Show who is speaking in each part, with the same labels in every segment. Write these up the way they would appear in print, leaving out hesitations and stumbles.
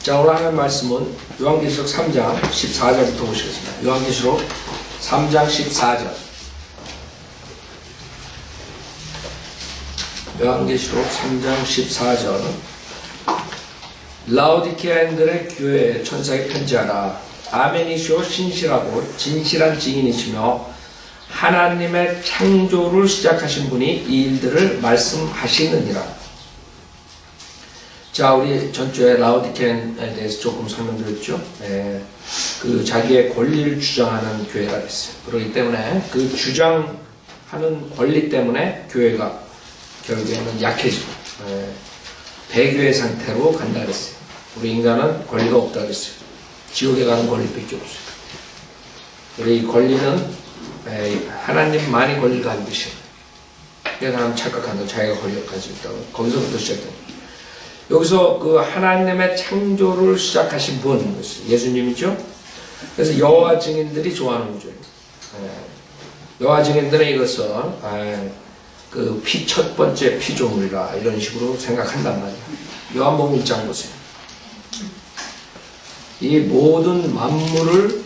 Speaker 1: 자, 오늘 하는 말씀은 요한계시록 3장 14절부터 보시겠습니다. 요한계시록 3장 14절. 요한계시록 3장 14절. 라오디케아인들의 교회에 천사에 편지하라. 아멘이시오 신실하고 진실한 증인이시며 하나님의 창조를 시작하신 분이 이 일들을 말씀하시느니라. 자, 우리 전주에 라오디케아에 대해서 조금 설명드렸죠. 그 자기의 권리를 주장하는 교회가 됐어요. 그렇기 때문에 그 주장하는 권리 때문에 교회가 결국에는 약해지고 배교의 상태로 간다 그랬어요. 우리 인간은 권리가 없다 그랬어요. 지옥에 가는 권리밖에 없어요. 우리 권리는 하나님만이 권리를 가지고 계셔요. 그래서 사람 착각한다. 자기가 권리를 가지고 있다고. 거기서부터 시작됩니다. 여기서 그 하나님의 창조를 시작하신 분, 예수님이죠. 그래서 여호와 증인들이 좋아하는 구조예요. 여호와 증인들은 이것을 그 첫 번째 피조물이라 이런 식으로 생각한단 말이에요. 요한복음 1장 보세요. 이 모든 만물을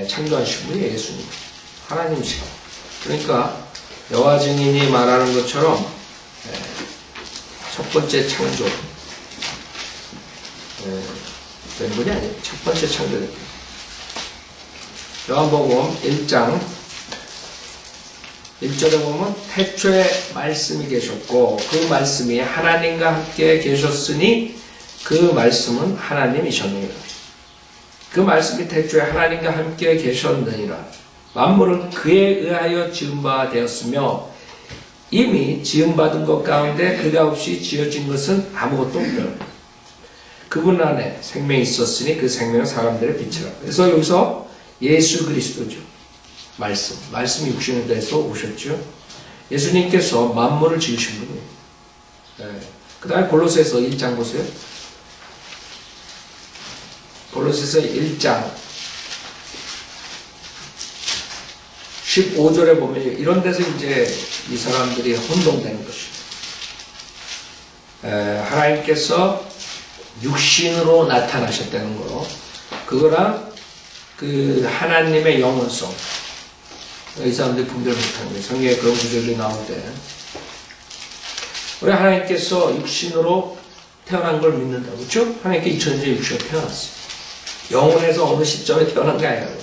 Speaker 1: 창조하신 분이 예수님, 하나님이시고. 그러니까 여호와 증인이 말하는 것처럼 첫 번째 창조 된 분이 아니에요. 첫 번째 창조된 분. 요한복음 1장 1절에 보면 태초에 말씀이 계셨고 그 말씀이 하나님과 함께 계셨으니 그 말씀은 하나님이셨느니라. 그 말씀이 태초에 하나님과 함께 계셨느니라. 만물은 그에 의하여 지은 바 되었으며 이미 지음받은 것 가운데 그가 없이 지어진 것은 아무것도 없다. 그분 안에 생명이 있었으니 그 생명은 사람들의 빛이라. 그래서 여기서 예수 그리스도죠. 말씀이 육신에 대해서 오셨죠. 예수님께서 만물을 지으신 분이에요. 그 다음에 골로새서 1장 보세요. 골로새서 1장 15절에 보면 이런 데서 이제 이 사람들이 혼동되는 것이에요. 하나님께서 육신으로 나타나셨다는 거, 그거랑 그 하나님의 영원성, 이 사람들이 분별 못하는 거예요. 성경에 그런 구절이 나오는데, 우리 하나님께서 육신으로 태어난 걸 믿는다고, 그렇죠? 하나님께 2000년 육신으로 태어났어요. 영혼에서 어느 시점에 태어난 게 아니라고.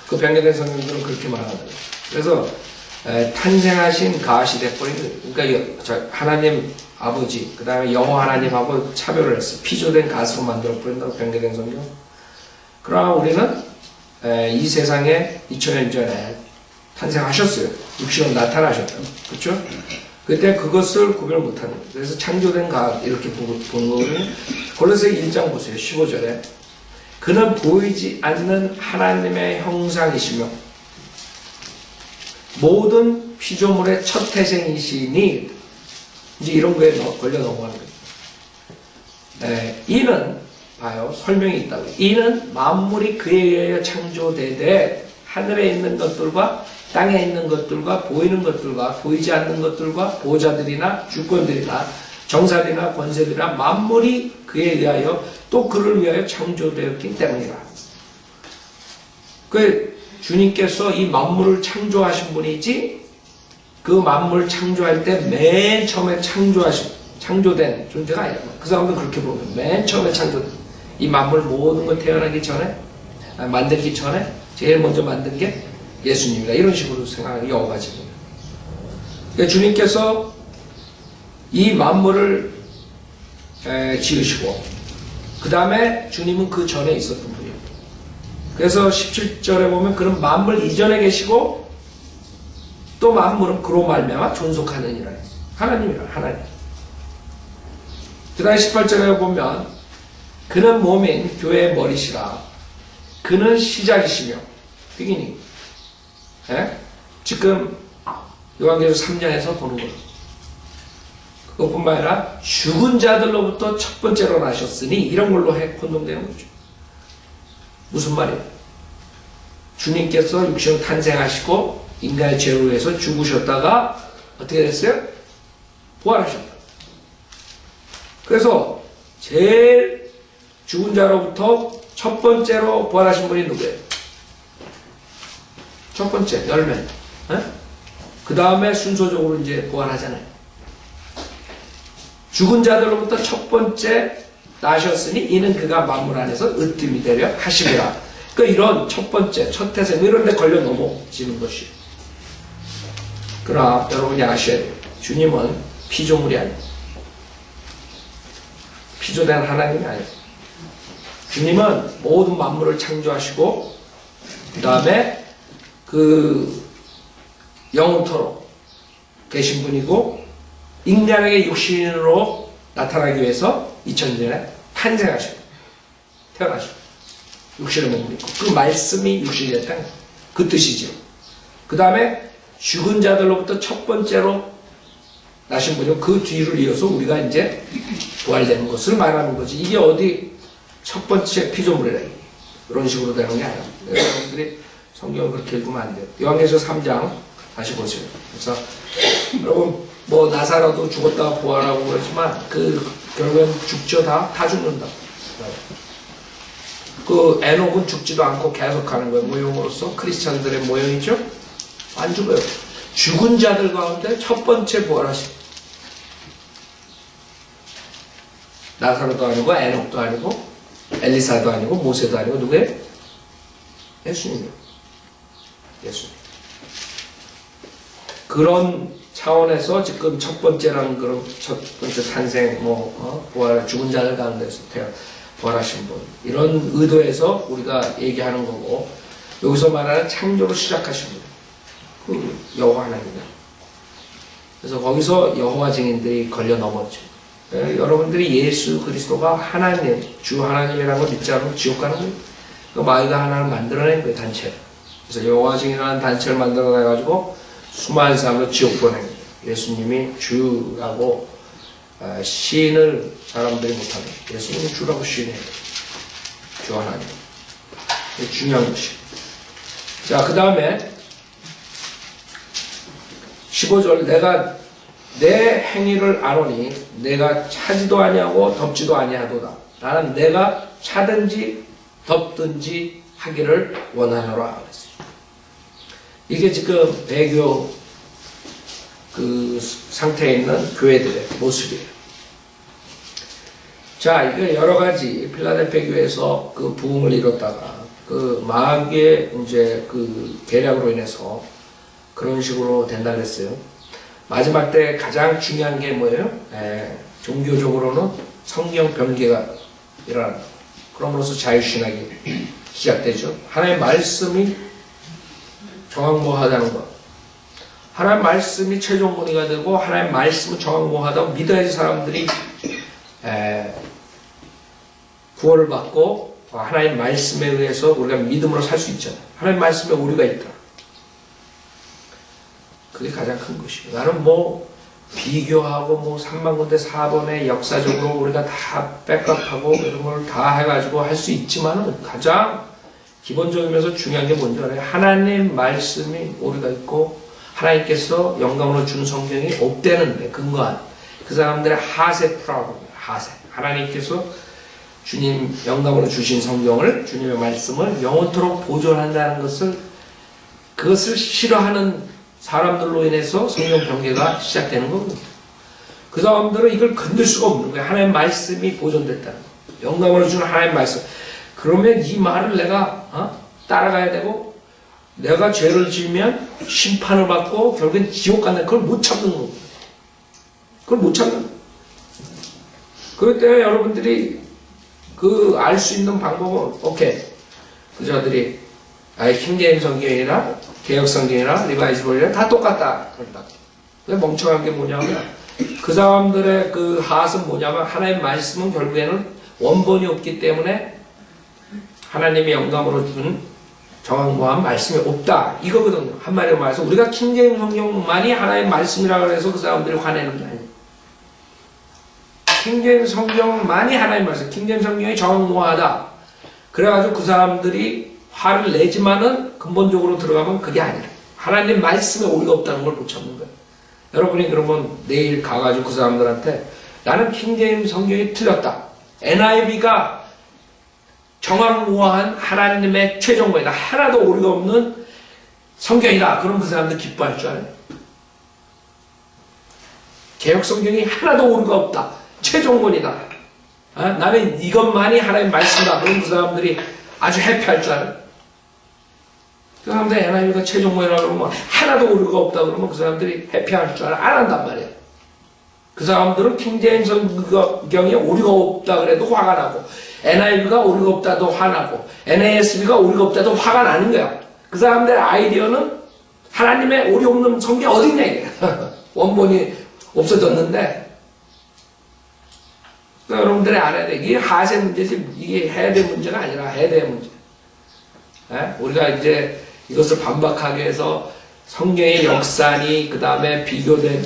Speaker 1: 그 변경된 성경들은 그렇게 말하더라고요. 그래서 탄생하신 가시 돼버린, 그러니까 하나님 아버지, 그 다음에 영어 하나님하고 차별을 했어요. 피조된 가수로 만들어버린다고 변경된 성경. 그러나 우리는 이 세상에 2000년 전에 탄생하셨어요. 육신으로 나타나셨다. 그렇죠? 그때 그것을 구별 못하는 거예요. 그래서 창조된 가 이렇게 보는 거는 골로새 1장 보세요. 15절에 그는 보이지 않는 하나님의 형상이시며 모든 피조물의 첫 태생이시니 이제 이런 거에 걸려 넘어가는 거예요. 이는 봐요. 설명이 있다고. 이는 만물이 그에 의하여 창조되되 하늘에 있는 것들과 땅에 있는 것들과 보이는 것들과 보이지 않는 것들과 보호자들이나 주권들이나 정사들이나 권세들이나 만물이 그에 의하여 또 그를 위하여 창조되었기 때문이라. 그 주님께서 이 만물을 창조하신 분이지 그 만물 창조할 때 맨 처음에 창조된 존재가 아니라. 그 사람도 그렇게 보면 맨 처음에 창조된 이 만물 모든 걸 태어나기 전에 만들기 전에 제일 먼저 만든 게 예수님이다. 이런 식으로 생각하는 여호와 증인. 그러니까 주님께서 이 만물을 지으시고 그 다음에 주님은 그 전에 있었던 분이에요. 그래서 17절에 보면 그는 만물 이전에 계시고 또 만물은 그로 말미암아 존속하느니라. 하나님이라. 하나님. 그 다음에 18절에 보면 그는 몸인 교회의 머리시라. 그는 시작이시며 beginning. 지금 요한계시록 3장에서 보는 거예요. 그것뿐만 아니라 죽은 자들로부터 첫 번째로 나셨으니 이런 걸로 혼동되는 거죠. 무슨 말이에요? 주님께서 육신으로 탄생하시고 인간의 죄로 위해서 죽으셨다가 어떻게 됐어요? 부활하셨다. 그래서 제일 죽은 자로부터 첫 번째로 부활하신 분이 누구예요? 첫 번째, 열매. 그 다음에 순서적으로 이제 부활하잖아요. 죽은 자들로부터 첫 번째 나셨으니 이는 그가 만물 안에서 으뜸이 되려 하심이라. 그러니까 이런 첫 번째, 첫 태생 이런 데 걸려 넘어지는 것이에요. 그러나 여러분이 아셔야 돼요. 주님은 피조물이 아니에요. 피조된 하나님이 아니에요. 주님은 모든 만물을 창조하시고 그 다음에 그 영원토록 계신 분이고 인간에게 육신으로 나타나기 위해서 2000년에 탄생하시고 태어나시고 육신을 몸을 입고 그 말씀이 육신이 됐다는 그 뜻이죠. 그 다음에 죽은 자들로부터 첫 번째로 나신 분이고 그 뒤를 이어서 우리가 이제 부활되는 것을 말하는 거지. 이게 어디 첫 번째 피조물이라 그런 식으로 되는 게 아니에요. 여러분들이 성경을 그렇게 읽으면 안 돼요. 요한계시록 3장 다시 보세요. 그래서 여러분 뭐 나사로도 죽었다가 부활하고 그러지만 그 결국엔 죽죠. 다 죽는다. 그 에녹은 죽지도 않고 계속하는 거예요. 모형으로서 크리스찬들의 모형이죠. 안 죽어요. 죽은 자들 가운데 첫 번째 부활하신 나사로도 아니고 에녹도 아니고 엘리사도 아니고 모세도 아니고 누구예요? 예수님이에요. 예수님. 그런 차원에서 지금 첫 번째라는 그런 첫 번째 탄생, 부활, 죽은 자들 가운데서 부활하신 분. 이런 의도에서 우리가 얘기하는 거고, 여기서 말하는 창조로 시작하신 분. 그 여호와 하나님이다. 그래서 거기서 여호와 증인들이 걸려 넘었죠. 여러분들이 예수 그리스도가 하나님, 주 하나님이라는 걸 믿지 않으면 지옥 가는 거예요. 그 마귀가 하나를 만들어낸 거예요, 단체. 그래서 여호와 증인이라는 단체를 만들어내가지고 수많은 사람을 지옥 보낸 거예요. 예수님이 주라고 시인을 사람들이 못하는 거예요. 예수님이 주라고 시인해요. 주 하나님. 이게 중요한 것이에요. 자, 그 다음에 15절 내가 내 행위를 아노니 내가 차지도 아니하고 덮지도 아니하도다. 나는 내가 차든지 덮든지 하기를 원하노라 그랬어요. 이게 지금 배교 그 상태에 있는 교회들의 모습이에요. 자, 이거 여러 가지 필라델피아 교회에서 그 부흥을 이뤘다가 그 마귀의 이제 그 계략으로 인해서 그런 식으로 된다 그랬어요. 마지막 때 가장 중요한 게 뭐예요? 종교적으로는 성경 변개가 일어난다. 그럼으로써 자유신학이 시작되죠. 하나님의 말씀이 정확무하다는 것. 하나님의 말씀이 최종 권위가 되고 하나님의 말씀은 정확무하다고 믿어야지 사람들이 구원을 받고 하나님의 말씀에 의해서 우리가 믿음으로 살 수 있잖아요. 하나님의 말씀에 우리가 있다. 그게 가장 큰 것이에요. 나는 비교하고 3만 군데 4번에 역사적으로 우리가 다 백업하고 이런 걸 다 해가지고 할 수 있지만은 가장 기본적이면서 중요한 게 뭔지 알아요? 하나님 말씀이 우리가 있고 하나님께서 영감으로 준 성경이 옥되는데 근거한 그 사람들의 하세 프라브입니다. 하세. 하나님께서 주님 영감으로 주신 성경을 주님의 말씀을 영원토록 보존한다는 것을 그것을 싫어하는 사람들로 인해서 성경 변개가 시작되는 겁니다. 그 사람들은 이걸 건들 수가 없는 거예요. 하나님의 말씀이 보존됐다는 거예요. 영감으로 주는 하나님의 말씀. 그러면 이 말을 내가 따라가야 되고 내가 죄를 지으면 심판을 받고 결국엔 지옥 간다. 그걸 못 참는 겁니다. 그걸 못 참는 거예요. 그럴 때 여러분들이 알 수 있는 방법은 오케이. 그자들이 킹제임 성경이나 개혁 성경이나 리바이즈 버전이나 다 똑같다. 그런다. 왜 멍청한 게 뭐냐면 그 사람들의 그 하스는 뭐냐면 하나님의 말씀은 결국에는 원본이 없기 때문에 하나님의 영감으로 준 정확무한 말씀이 없다. 이거거든요. 한마디로 말해서 우리가 킹제임 성경만이 하나님의 말씀이라고 해서 그 사람들이 화내는 게 아니에요. 킹제임 성경만이 하나님의 말씀. 킹제임 성경이 정확무하다. 그래가지고 그 사람들이 화를 내지만은 근본적으로 들어가면 그게 아니라 하나님 말씀에 오리가 없다는 걸 못 참는 거예요. 여러분이 그러면 내일 가가지고 그 사람들한테 나는 킹제임 성경이 틀렸다. NIV가 정확무한 하나님의 최종본이다. 하나도 오류가 없는 성경이다. 그럼 그 사람들 기뻐할 줄 알아요. 개혁 성경이 하나도 오류가 없다. 최종본이다. 나는 이것만이 하나님의 말씀이다. 그럼 그 사람들이 아주 해피할 줄 알아요. 그 사람들 NIV가 최종본이라고 그러면 하나도 오류가 없다. 그러면 그 사람들이 해피할 줄 알아요. 안 한단 말이에요. 그 사람들은 킹제임스 성경이 오류가 없다 그래도 화가 나고 NIV가 오류가 없다도 화나고 NASB가 오류가 없다도 화가 나는 거야. 그 사람들의 아이디어는 하나님의 오류 없는 성경 어딨냐 이게. 원본이 없어졌는데 그러니까 여러분들이 알아야 돼. 이게 하세 문제지 이게 해야 될 문제가 아니라 해야 될 문제. 우리가 이제 이것을 반박하기 위해서 성경의 역사니 그 다음에 비교된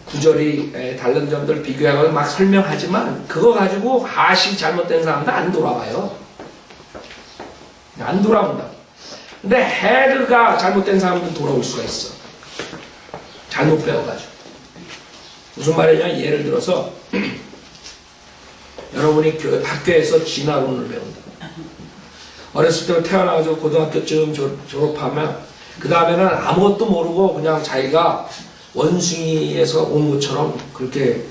Speaker 1: 구절이 다른 점들을 비교해가지고 막 설명하지만 그거 가지고 하시 잘못된 사람들 안 돌아와요. 안 돌아온다. 근데 헤드가 잘못된 사람들은 돌아올 수가 있어. 잘못 배워가지고. 무슨 말이냐? 예를 들어서 여러분이 학교에서 진화론을 배운다. 어렸을 때 태어나가지고 고등학교쯤 졸업하면 그 다음에는 아무것도 모르고 그냥 자기가 원숭이에서 온 것처럼 그렇게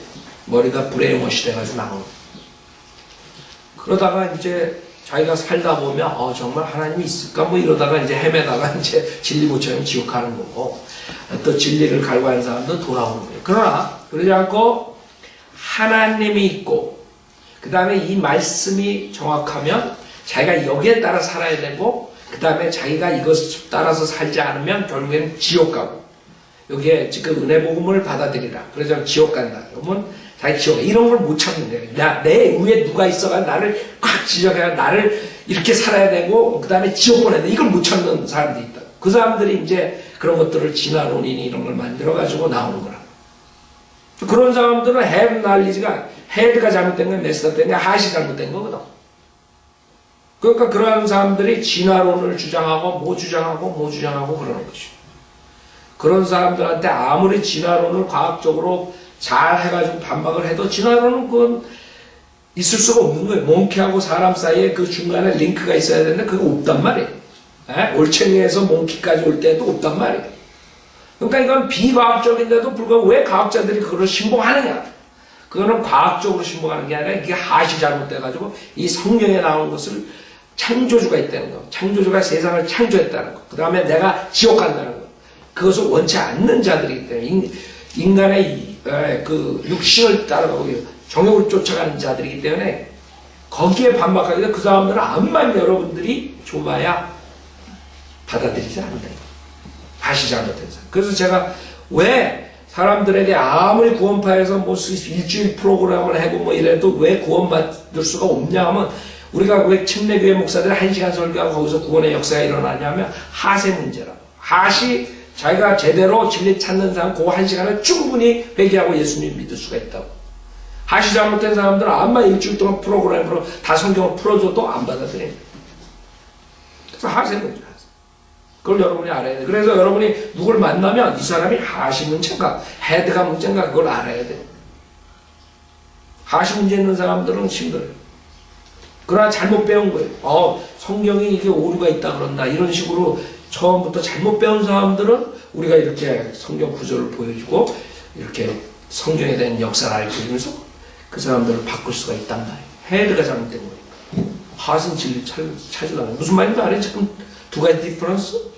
Speaker 1: 머리가 브레인워시 돼가지고 나오는. 그러다가 이제 자기가 살다 보면 정말 하나님이 있을까 뭐 이러다가 이제 헤매다가 이제 진리 못 찾으면 지옥 가는 거고 또 진리를 갈구하는 사람도 돌아오는 거예요. 그러나 그러지 않고 하나님이 있고 그 다음에 이 말씀이 정확하면 자기가 여기에 따라 살아야 되고 그 다음에 자기가 이것을 따라서 살지 않으면 결국엔 지옥 가고 여기에 지금 은혜 복음을 받아들이라. 그래서 지옥 간다. 그러면 자기 지옥 이런 걸 못 참는데 내 위에 누가 있어가 나를 꽉 지적해야 나를 이렇게 살아야 되고 그 다음에 지옥 보내야 돼. 이걸 못 참는 사람들이 있다. 그 사람들이 이제 그런 것들을 진화론이니 이런 걸 만들어 가지고 나오는 거라. 그런 사람들은 헤드 날리지가 헤드가 잘못된 건 메스업된 게 하시 잘못된 거거든. 그러니까 그런 사람들이 진화론을 주장하고 뭐 주장하고 그러는 것이죠. 그런 사람들한테 아무리 진화론을 과학적으로 잘 해가지고 반박을 해도 진화론은 그건 있을 수가 없는 거예요. 몽키하고 사람 사이에 그 중간에 링크가 있어야 되는데 그거 없단 말이에요. 올챙이에서 몽키까지 올 때도 없단 말이에요. 그러니까 이건 비과학적인데도 불구하고 왜 과학자들이 그걸 신봉하느냐. 그거는 과학적으로 신봉하는 게 아니라 이게 하시 잘못돼가지고 이 성경에 나온 것을 창조주가 있다는 거. 창조주가 세상을 창조했다는 거. 그 다음에 내가 지옥 간다는 거. 그것을 원치 않는 자들이기 때문에 인간의 그 육신을 따라가고 정욕을 쫓아가는 자들이기 때문에 거기에 반박하기 때문에 그 사람들은 암만 여러분들이 좁아야 받아들이지 않는다. 다시 잘못된 사람. 그래서 제가 왜 사람들에게 아무리 구원파에서 뭐 일주일 프로그램을 하고 뭐 이래도 왜 구원받을 수가 없냐 하면 우리가 왜 침례교회 목사들이 1시간 설교하고 거기서 구원의 역사가 일어나냐면 하세 문제라고. 하시 자기가 제대로 진리 찾는 사람 그 1시간을 충분히 회개하고 예수님 믿을 수가 있다고. 하시 잘못된 사람들은 암만 일주일 동안 프로그램으로 다 성경을 풀어줘도 안 받아들여요. 그래서 하세 문제. 그걸 여러분이 알아야 돼. 그래서 여러분이 누굴 만나면 이 사람이 하시 문제인가 헤드가 문제인가 그걸 알아야 돼. 하시 문제 있는 사람들은 힘들어요. 그러나 잘못 배운 거예요. 성경이 이게 오류가 있다 그런다 이런 식으로 처음부터 잘못 배운 사람들은 우리가 이렇게 성경 구절을 보여주고 이렇게 성경에 대한 역사를 알려주면서 그 사람들을 바꿀 수가 있단 말이에요. 헤드가 잘못된 거예요. 하신 진리 찾으려면 무슨 말인지 알아요? 지금 두 가지 디퍼런스?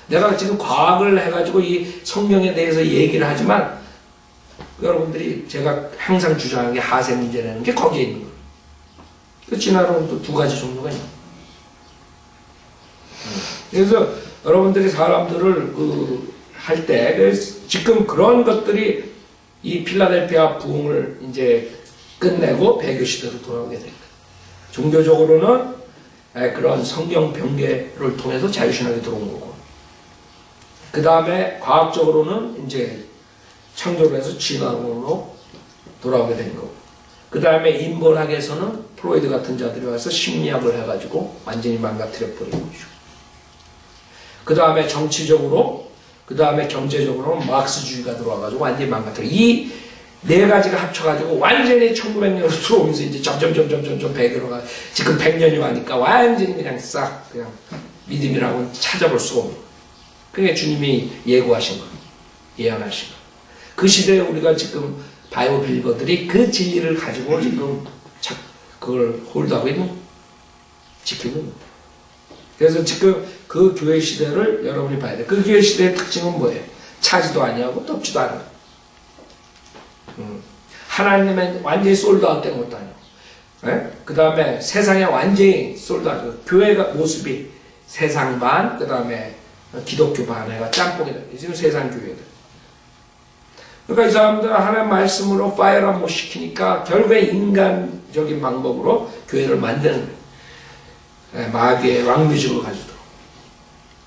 Speaker 1: 내가 지금 과학을 해가지고 이 성경에 대해서 얘기를 하지만 여러분들이 제가 항상 주장하는 게 하세 문제라는 게 거기에 있는 거예요. 그 진화론은 또 두 가지 종류가 있는 거예요. 그래서 여러분들이 사람들을 할 때 지금 그런 것들이 이 필라델피아 부흥을 이제 끝내고 배교 시대로 돌아오게 됩니다. 종교적으로는 그런 성경 변개를 통해서 자유신학이 들어온 거고, 그 다음에 과학적으로는 이제 창조를 해서 진화론으로 돌아오게 된 거고, 그 다음에 인본학에서는 프로이드 같은 자들이 와서 심리학을 해가지고 완전히 망가뜨려 버린 거죠. 그 다음에 정치적으로, 그 다음에 경제적으로는 막스주의가 들어와가지고 완전히 망가뜨려. 이 네 가지가 합쳐가지고 완전히 1900년으로 들어오면서 이제 점점 배교로 가. 지금 100년이 와니까 완전히 그냥 싹 그냥 믿음이라고는 찾아볼 수가 없는 거예요. 그게 주님이 예고하신 거예요. 예언하신 거예요. 그 시대에 우리가 지금 바이오 빌리버들이 그 진리를 가지고 지금 그걸 홀드하고 있는 거예요. 지키고 있는 거예요. 그래서 지금 그 교회 시대를 여러분이 봐야 돼요. 그 교회 시대의 특징은 뭐예요? 차지도 아니하고 덥지도 않아요. 하나님의 완전히 솔드아웃 된 것도 아니고, 그 다음에 세상에 완전히 솔드아웃, 교회가 모습이 세상 반, 그 다음에 기독교 반 해가 짬뽕이다. 지금 세상 교회들. 그러니까 이 사람들은 하나님 말씀으로 파이어를 못 시키니까 결국에 인간적인 방법으로 교회를 만드는 거예요. 마귀의 왕뮤직을 가지도록.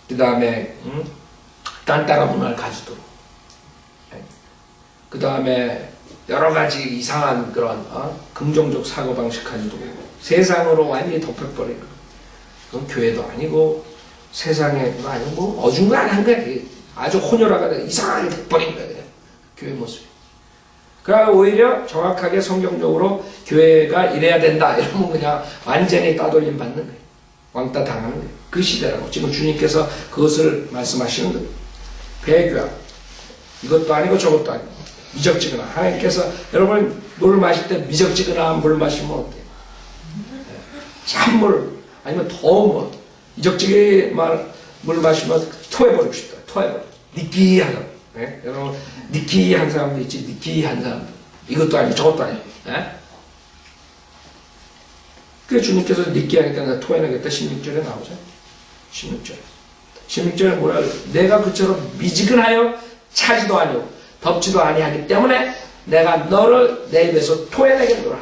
Speaker 1: 그 다음에 딴따라 문화를 가지도록. 그 다음에 여러 가지 이상한 그런 긍정적 사고방식 가지고 세상으로 완전히 덮여버린 거. 그건 교회도 아니고 세상에도 아니고 뭐 어중간한 거야. 아주 혼혈화가 이상하게 돼버린 거야. 그냥. 교회 모습이. 그러니까 오히려 정확하게 성경적으로 교회가 이래야 된다 이러면 그냥 완전히 따돌림 받는 거예요. 왕따 당하는 거예요. 그 시대라고. 지금 주님께서 그것을 말씀하시는 거예요. 배교야. 이것도 아니고 저것도 아니고. 미적지근한. 하나님께서 여러분 물을 마실 때 미적지근한 물 마시면 어때요? 찬물 아니면 더운 미적지근한 물 마시면 토해버리고 싶다. 토해버려. 느끼하다. 네? 여러분 느끼한 사람도 있지. 느끼한 사람도. 이것도 아니고 저것도 아니고. 네? 그래서 주님께서 느끼하니까 내가 토해내겠다. 16절에 나오죠. 16절에 뭐라 그래요? 내가 그처럼 미지근하여 차지도 아니고 덥지도 아니하기 때문에 내가 너를 내 입에서 토해내겠노라.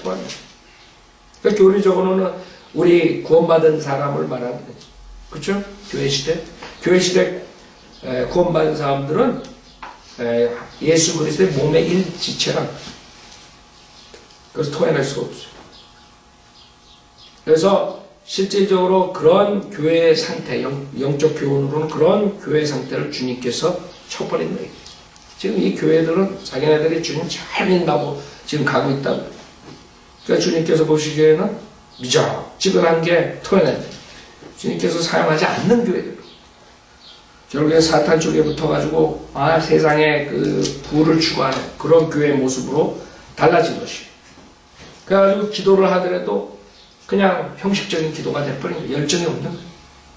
Speaker 1: 그러니까 교리적으로는 우리 구원받은 사람을 말하는 거지. 그렇죠? 교회 시대 구원받은 사람들은 예수 그리스도의 몸의 일지체라. 그래서 토해낼 수가 없어요. 그래서 실질적으로 그런 교회의 상태, 영적 교훈으로는 그런 교회 상태를 주님께서 쳐버린 거예요. 지금 이 교회들은 자기네들이 주님 잘 믿는다고 지금 가고 있다고. 그러니까 주님께서 보시기에는 미적지근한 게 토해낸다. 주님께서 사용하지 않는 교회들. 결국에 사탄 쪽에 붙어가지고 세상에 그 부를 추구하는 그런 교회의 모습으로 달라진 것이에요. 그래가지고 기도를 하더라도 그냥 형식적인 기도가 돼버린 거예요. 열정이 없는 거예요.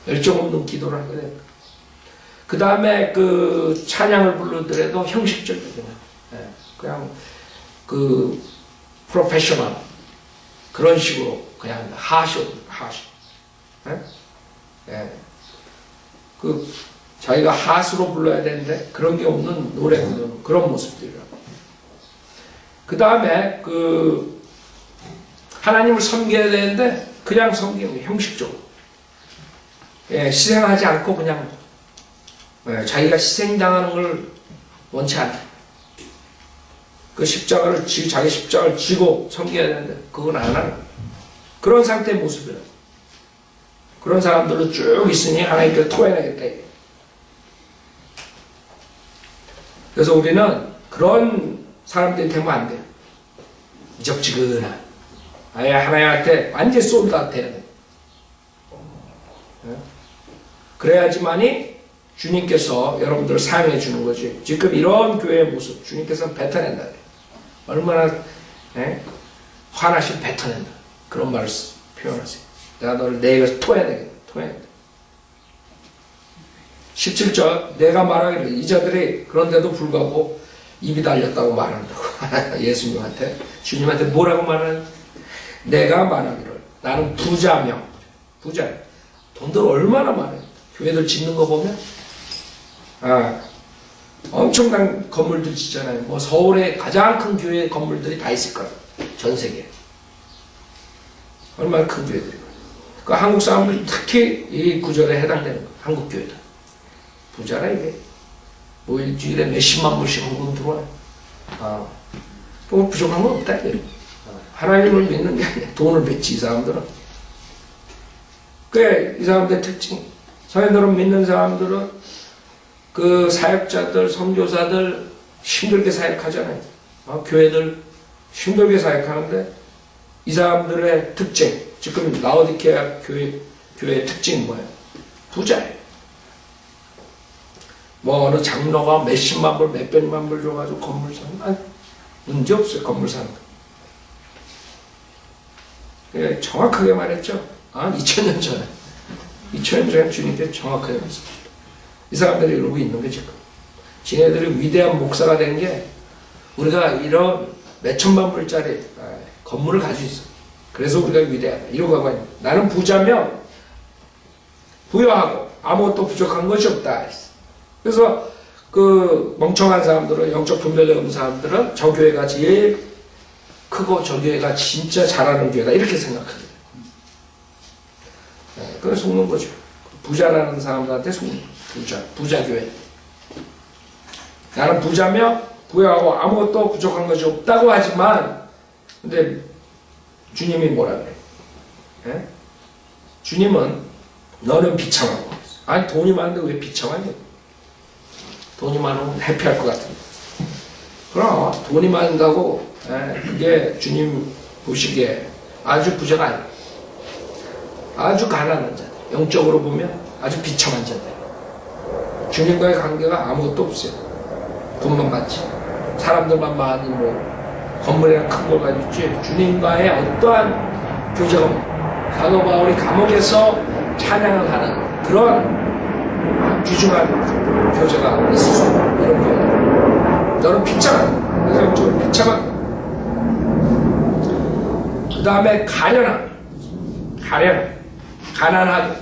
Speaker 1: 열정 없는 기도를 하게 돼요. 그 다음에 그 찬양을 부르더라도 형식적이에요. 그냥 그 프로페셔널 그런 식으로 그냥 하쇼. 그 자기가 하수로 불러야 되는데 그런 게 없는 노래 부르는 그런 모습들이라고. 그 다음에 그 하나님을 섬겨야 되는데 그냥 섬기는 거예요. 형식적으로. 희생하지 않고 그냥 자기가 희생당하는 걸 원치 않아. 그 십자가를 자기 십자가를 쥐고 섬겨야 되는데 그건 안 하는 거예요. 그런 상태의 모습이라고. 그런 사람들로 쭉 있으니 하나님께서 토해내겠다. 그래서 우리는 그런 사람들이 되면 안 돼요. 미적지근한. 아예 하나님한테 완전히 쏠다 돼야 돼. 그래야지만이 주님께서 여러분들을 사용해 주는 거지. 지금 이런 교회의 모습 주님께서는 뱉어낸다. 얼마나 화나시면 뱉어낸다. 그런 말을 표현하세요. 내가 너를 내 입에서 토해내겠다. 토해낸다. 17절 내가 말하기를 이자들이 그런데도 불구하고 입이 달렸다고 말한다고. 예수님한테 주님한테 뭐라고 말하는? 내가 말하기를 나는 부자며 부자야. 돈들 얼마나 많아요. 교회들 짓는 거 보면 엄청난 건물들 짓잖아요. 뭐 서울의 가장 큰 교회 건물들이 다 있을 거예요. 전 세계에. 얼마나 큰 교회들이. 그 한국 사람들 특히 이 구절에 해당되는 거예요. 한국 교회들. 부자라 이게. 뭐 일주일에 몇십만 불씩 헌금 들어와요. 뭐 부족한 건 없다 이게. 하나님을 믿는 게 아니야. 돈을 뱉지 이 사람들은. 그래 이 사람들의 특징. 저희들은 믿는 사람들은 그 사역자들, 선교사들 힘들게 사역하잖아요. 교회들 힘들게 사역하는데 이 사람들의 특징, 지금 라오디케아 교회의 특징이 뭐예요? 부자예요. 뭐 어느 장로가 몇십만 불, 몇백만 불 줘가지고 건물 사는 거 문제 없어요. 건물 사는 거. 정확하게 말했죠. 2000년 전에. 2000년 전에 주님께 정확하게 말했습니다. 이 사람들이 이러고 있는 게 지금. 지네들이 위대한 목사가 된 게 우리가 이런 몇천만 불짜리 건물을 가지고 있어. 그래서 우리가 위대하다. 이러고 하고 있는. 나는 부자면 부여하고 아무것도 부족한 것이 없다. 그래서 그 멍청한 사람들은, 영적 분별력 없는 사람들은 저 교회가 제일 크고 저 교회가 진짜 잘하는 교회다 이렇게 생각하거든요. 그걸 속는 거죠. 부자라는 사람들한테 속는 거죠. 부자 교회. 나는 부자며 부여하고 아무것도 부족한 것이 없다고 하지만, 근데 주님이 뭐라 그래요? 예? 주님은 너는 비참하고. 아니 돈이 많은데 왜 비참하냐? 돈이 많으면 해피할 것 같은데. 그럼 돈이 많다고 그게 주님 보시기에 아주 부자가 아니에요. 아주 가난한 자들. 영적으로 보면 아주 비참한 자들. 주님과의 관계가 아무것도 없어요. 돈만 많지. 사람들만 많이 뭐 건물이나 큰 걸 가지고 있지. 주님과의 어떠한 교제가 없는. 사도 바울이 감옥에서 찬양을 하는 그런 귀중한 교제가 있을 수 없는 이런 교회. 너는 비참한. 그래서 영적으로 비참한. 그 다음에 가련한, 가난하고,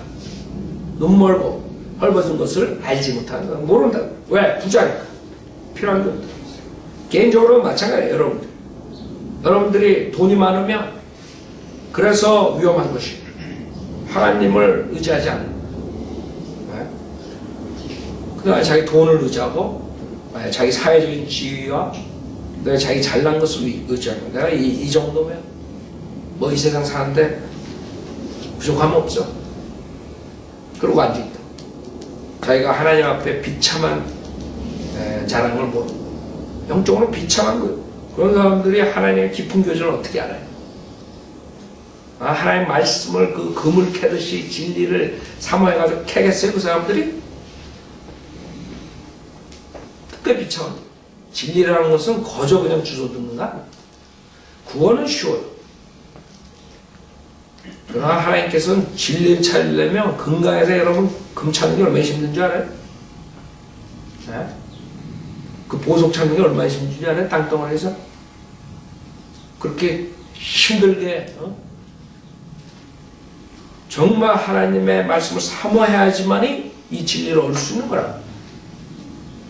Speaker 1: 눈 멀고, 헐벗은 것을 알지 못하는 건 모른다. 왜? 부자니까. 필요한 게 없다. 개인적으로 마찬가지예요, 여러분들. 여러분들이 돈이 많으면, 그래서 위험한 것이 하나님을 의지하지 않아. 그 다음에 자기 돈을 의지하고, 자기 사회적인 지위와, 자기 잘난 것을 의지하는 거야. 내가 이 정도면, 뭐 이 세상 사는데 부족함 없어. 그러고 앉아있다. 자기가 하나님 앞에 비참한 자랑을 모르고 영적으로 비참한 거예요. 그런 사람들이 하나님의 깊은 교제를 어떻게 알아요? 하나님 말씀을 그 금을 캐듯이 진리를 사모해가지고 캐겠어요? 그 사람들이? 꽤 비참한 거예요. 진리라는 것은 거저 그냥 주워 듣는 거 아니에요. 구원은 쉬워요. 그러나 하나님께서는 진리를 찾으려면 금강에서 여러분 금 찾는 게 얼마나 힘든 줄 알아요? 네? 그 보석 찾는 게 얼마나 힘든 줄 알아요? 땅덩어리에서? 그렇게 힘들게 정말 하나님의 말씀을 사모해야지만이 이 진리를 얻을 수 있는 거라.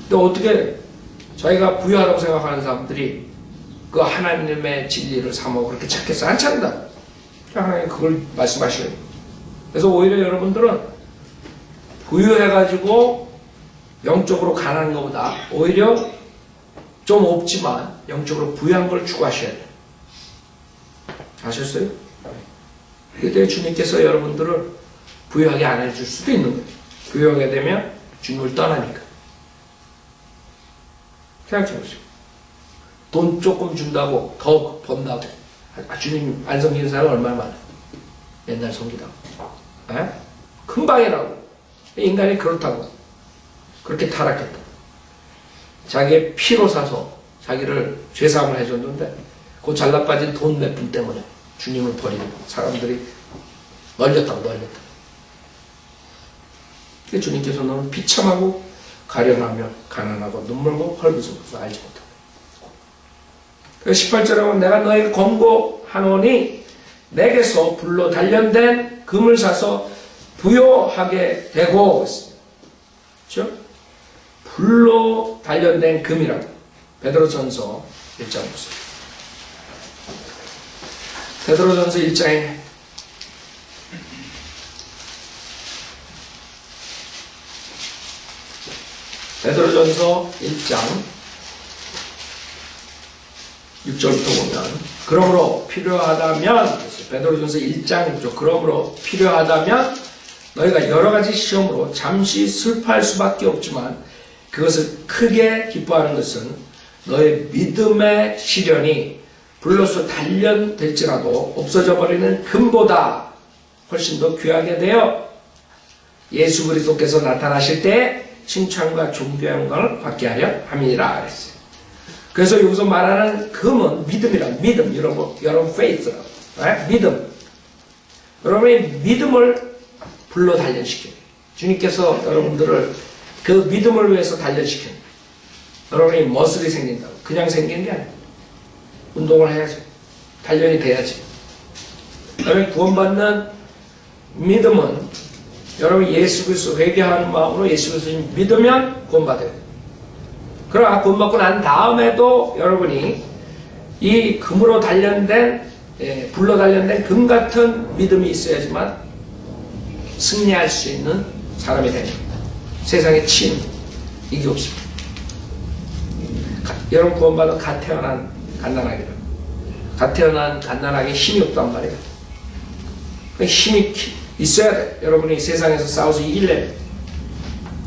Speaker 1: 근데 어떻게 자기가 부유하다고 생각하는 사람들이 그 하나님의 진리를 사모하고 그렇게 찾겠어? 안 찾는다. 하나님 그걸 말씀하시는 거예요. 그래서 오히려 여러분들은 부유해가지고 영적으로 가난한 것보다 오히려 좀 없지만 영적으로 부유한 걸 추구하셔야 돼요. 아셨어요? 그때 주님께서 여러분들을 부유하게 안 해줄 수도 있는 거예요. 부유하게 되면 주님을 떠나니까. 생각해보세요. 돈 조금 준다고 더 번다고. 주님 안 섬기는 사람 얼마나 많아요. 옛날 섬기다고. 금방이라고. 인간이 그렇다고. 그렇게 타락했다. 자기의 피로 사서 자기를 죄사함을 해줬는데 그 잘나빠진 돈 몇 푼 때문에 주님을 버리는 사람들이 널렸다고. 주님께서 너는 비참하고 가련하며 가난하고 눈물고 헐벗은 것을 알지 못하고. 18절에 보면 내가 너에게 권고하노니 내게서 불로 단련된 금을 사서 부요하게 되고. 그렇죠? 불로 단련된 금이라고. 베드로전서 1장 보세요. 베드로전서 1장에 베드로전서 1장 6절부터 보면 그러므로 필요하다면 베드로전서 1장 6절 그러므로 필요하다면 너희가 여러가지 시험으로 잠시 슬퍼할 수밖에 없지만 그것을 크게 기뻐하는 것은 너의 믿음의 시련이 불로서 단련될지라도 없어져 버리는 금보다 훨씬 더 귀하게 되어 예수 그리스도께서 나타나실 때 칭찬과 존귀한 영광을 받게 하려 함이니라 그랬어요. 그래서 여기서 말하는 금은 믿음이란 믿음, 여러분 faith라고 믿음. 여러분의 믿음을 불로 단련시켜요. 주님께서 여러분들을 그 믿음을 위해서 단련시켜요. 여러분이 머슬이 생긴다고 그냥 생기는 게 아니에요. 운동을 해야지. 단련이 돼야지. 여러분이 구원받는 믿음은 여러분이 예수 그리스도 회개하는 마음으로 예수 그리스도를 믿으면 구원받아요. 그러나 구원받고 난 다음에도 여러분이 이 금으로 단련된 불로 단련된 금 같은 믿음이 있어야지만 승리할 수 있는 사람이 됩니다. 세상에 친 이게 없습니다. 여러분 구원받은 갓 태어난 갓난아기다. 갓 태어난 갓난아기 힘이 없단 말이에요. 힘이 있어야 돼. 여러분이 세상에서 싸워서 이길래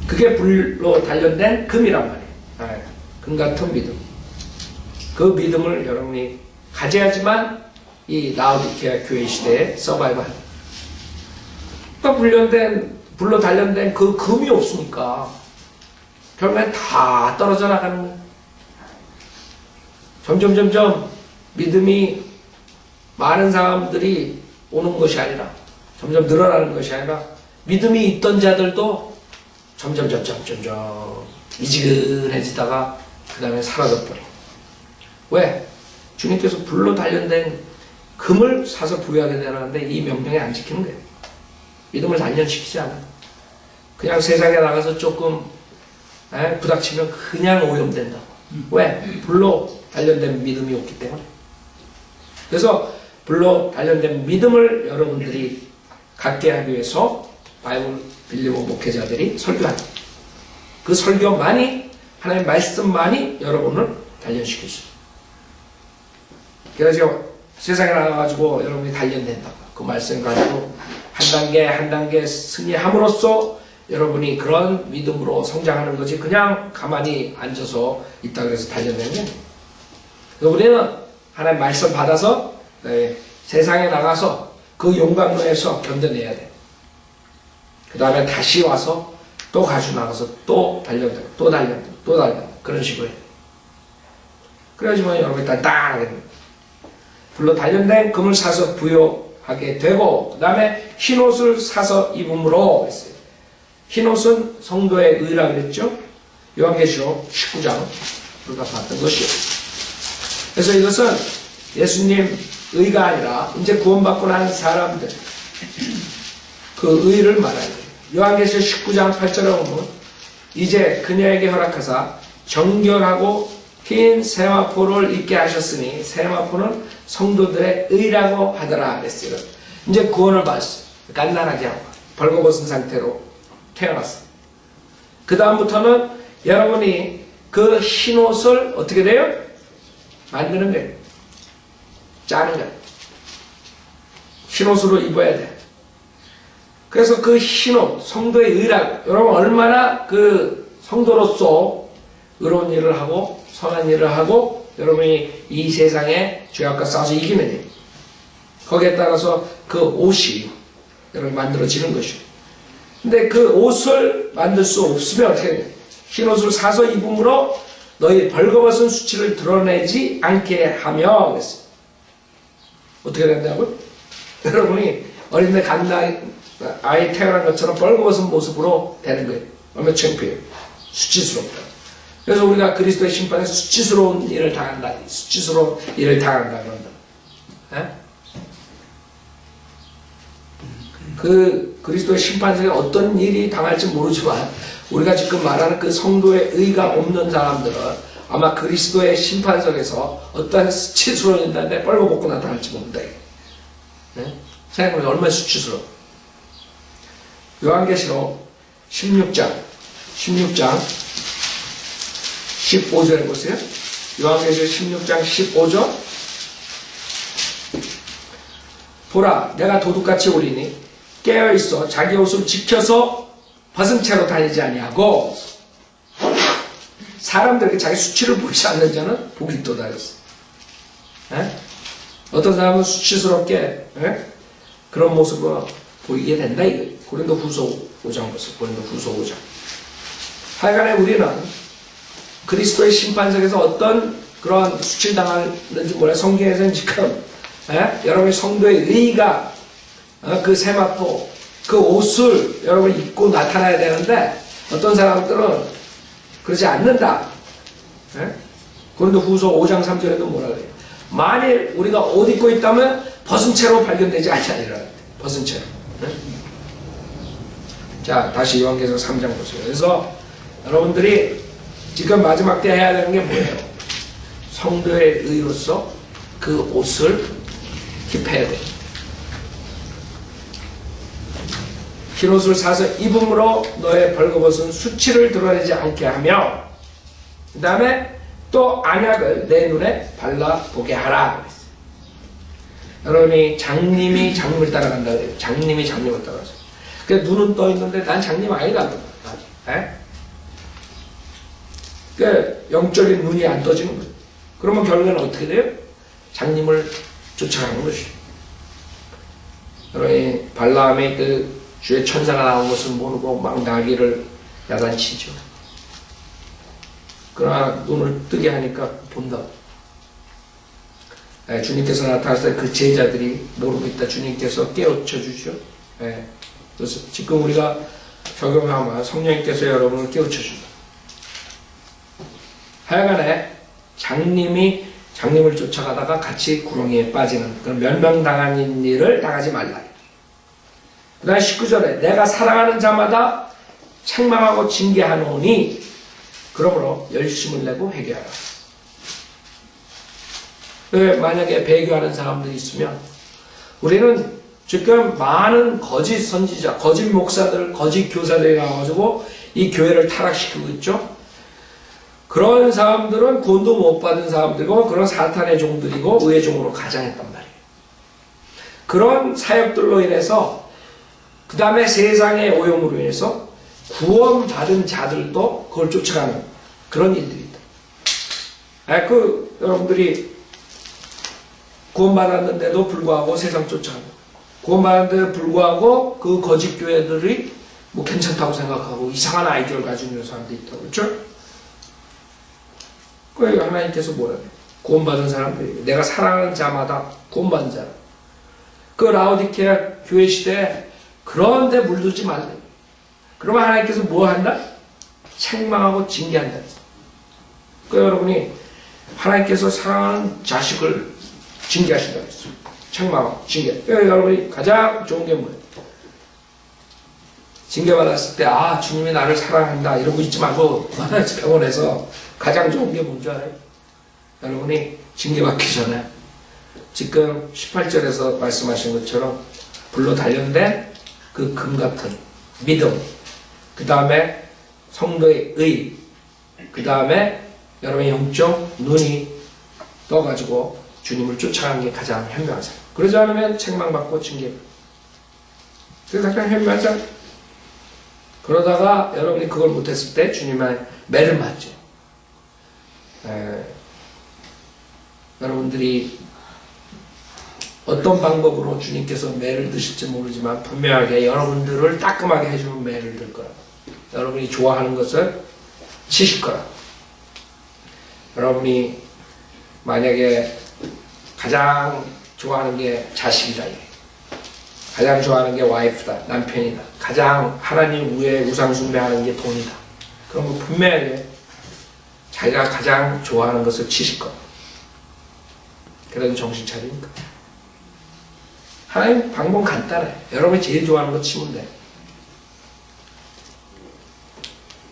Speaker 1: 그게 불로 단련된 금이란 말이에요. 금 같은 믿음. 그 믿음을 여러분이 가져야지만 이 라오디케아 교회 시대에 서바이벌. 그러니까 불로 단련된 그 금이 없으니까 결국엔 다 떨어져 나가는 거예요. 점점 믿음이 많은 사람들이 오는 것이 아니라 점점 늘어나는 것이 아니라 믿음이 있던 자들도 점점 미지근해지다가 그 다음에 사라져버려. 왜? 주님께서 불로 단련된 금을 사서 부여하게 되는데 이 명령에 안 지키는 거예요. 믿음을 단련시키지 않아. 그냥 세상에 나가서 조금 부닥치면 그냥 오염된다고. 왜? 불로 단련된 믿음이 없기 때문에. 그래서 불로 단련된 믿음을 여러분들이 갖게 하기 위해서 바이블 빌리버 목회자들이 설교한다. 그 설교만이 하나님의 말씀만이 여러분을 단련시킬 수 있어요. 그래서 세상에 나가가지고 여러분이 단련된다고. 그 말씀 가지고 한 단계 승리함으로써 여러분이 그런 믿음으로 성장하는 거지 그냥 가만히 앉아서 있다 그래서 단련되는 게 아니에요. 우리는 하나님 말씀 받아서 세상에 나가서 그 용광로에서 견뎌내야 돼. 그 다음에 다시 와서 또 가지고 나가서 또 단련되고 또 단련되고 또 단련되고 그런 식으로 해요. 그래야지만 여러분이 단단하게 됩니다. 불로 단련된 금을 사서 부여하게 되고 그 다음에 흰옷을 사서 입음으로 했어요. 흰옷은 성도의 의라 그랬죠. 요한계시록 19장 우리가 봤던 것이요. 그래서 이것은 예수님 의가 아니라 이제 구원받고 난 사람들 그 의를 말하는 거예요. 요한계시록 19장 8절에 보면 이제 그녀에게 허락하사 정결하고 흰 세마포를 입게 하셨으니 세마포는 성도들의 의라고 하더라 그랬어요. 이제 구원을 받았어요. 갓난아기 하고 벌거벗은 상태로 태어났어요. 그 다음부터는 여러분이 그 흰옷을 어떻게 돼요? 만드는 거예요. 짜는 거예요. 흰옷으로 입어야 돼. 그래서 그 흰옷, 성도의 의라고. 여러분 얼마나 그 성도로서 의로운 일을 하고 선한 일을 하고 여러분이 이 세상에 죄악과 싸워서 이기면 돼요. 거기에 따라서 그 옷이 여러분 만들어지는 것이죠. 근데 그 옷을 만들 수 없으면 어떻게 돼요? 흰옷을 사서 입음으로 너희 벌거벗은 수치를 드러내지 않게 하며 그랬어요. 어떻게 된다고요? 여러분이 어린데 아이 태어난 것처럼 벌거벗은 모습으로 되는 거예요. 얼마나 창피해요. 수치스럽다. 그래서 우리가 그리스도의 심판에 수치스러운 일을 당한다. 수치스러운 일을 당한다 그런다. 그 그리스도의 심판에 어떤 일이 당할지 모르지만 우리가 지금 말하는 그 성도의 의가 없는 사람들은 아마 그리스도의 심판석에서 어떠한 수치스러운 일인데 뻘거벗고 나타날지 모른다. 생각해보면 얼마나 수치스러워. 요한계시록 16장 15절에 보세요. 요한계시록 16장 15절 보라 내가 도둑같이 오리니 깨어있어 자기 옷을 지켜서 벗은 채로 다니지 아니하고 사람들에게 자기 수치를 보이지 않는 자는 복이 또다였어. 어떤 사람은 수치스럽게 그런 모습을 보이게 된다. 이거. 고린도후서 5장 보세요. 고린도후서 5장. 하여간에 우리는 그리스도의 심판석에서 어떤 그런 수치를 당하는지 몰라요. 성경에서는 지금 여러분의 성도의 의의가 그 세마포 그 옷을 여러분 입고 나타나야 되는데 어떤 사람들은 그러지 않는다. 고린도후서 5장 3절에도 뭐라 그래요? 만일 우리가 옷 입고 있다면 벗은 채로 발견되지 아니하리라. 벗은 채로. 자, 다시 요한계시록 3장 보세요. 그래서 여러분들이 지금 마지막 때 해야 되는 게 뭐예요? 성도의 의로서 그 옷을 입혀야 돼요. 흰 옷을 사서 입음으로 너의 벌거벗은 수치를 드러내지 않게 하며 그 다음에 또 안약을 내 눈에 발라보게 하라. 여러분이 장님이 장님을 따라간다 그래요. 장님이 장님을 따라가서. 그러니까 눈은 떠 있는데 난 장님 아니다. 그 영적인 눈이 안 떠지는 거예요. 그러면 결국에는 어떻게 돼요? 장님을 쫓아가는 것이죠. 여러분이 발라함의 그 주의 천사가 나온 것을 모르고 막 나귀를 야단치죠. 그러나 눈을 뜨게 하니까 본다. 주님께서 나타났을 때 그 제자들이 모르고 있다. 주님께서 깨우쳐 주죠. 그래서 지금 우리가 적용하면 성령님께서 여러분을 깨우쳐 준다. 하여간에 장님을 쫓아가다가 같이 구렁이에 빠지는 그런 멸망당한 일을 당하지 말라. 그 다음 19절에 내가 사랑하는 자마다 책망하고 징계하노니 그러므로 열심을 내고 회개하라. 만약에 배교하는 사람들이 있으면 우리는 지금 많은 거짓 선지자, 거짓 목사들, 거짓 교사들이 나와가지고 이 교회를 타락시키고 있죠. 그런 사람들은 구원도 못 받은 사람들이고 그런 사탄의 종들이고 의의 종으로 가장했단 말이에요. 그런 사역들로 인해서 그 다음에 세상의 오염으로 인해서 구원받은 자들도 그걸 쫓아가는 그런 일들이 있다. 여러분들이 구원받았는데도 불구하고 세상 쫓아가는 구원받았는데도 불구하고 그 거짓 교회들이 뭐 괜찮다고 생각하고 이상한 아이디어를 가지고 있는 사람들이 있다고 그렇죠? 그 하나님께서 뭐라 그래요? 구원받은 사람들이 내가 사랑하는 자마다 구원받은 자라. 그 라오디케아 교회 시대에 그런데 물들지 말래. 그러면 하나님께서 뭐 한다? 책망하고 징계한다. 그 여러분이 하나님께서 사랑하는 자식을 징계하신다 그랬어요. 책망하고 징계. 여러분이 가장 좋은 게 뭐예요? 징계받았을 때 주님이 나를 사랑한다 이러고 있지 말고 병원에서 가장 좋은 게 뭔지 알아요? 여러분이 징계받기 전에 지금 18절에서 말씀하신 것처럼 불로 단련된 그 금 같은 믿음, 그 다음에 성도의 의, 그 다음에 여러분의 영적 눈이 떠가지고 주님을 쫓아가는 게 가장 현명한 삶. 그러지 않으면 책망받고 징계받고. 그래서 가장 현명하잖아요. 그러다가 여러분이 그걸 못했을 때 주님의 매를 맞죠. 여러분들이 어떤 방법으로 주님께서 매를 드실지 모르지만 분명하게 여러분들을 따끔하게 해주는 매를 들 거라고. 여러분이 좋아하는 것을 치실 거라고. 여러분이 만약에 가장 좋아하는 게 자식이다. 가장 좋아하는 게 와이프다. 남편이다. 가장 하나님 위에 우상숭배하는 게 돈이다. 그러면 분명하게 자기가 가장 좋아하는 것을 치실 거야. 그래도 정신 차리니까. 하나님 방법은 간단해. 여러분이 제일 좋아하는 거 치면 돼.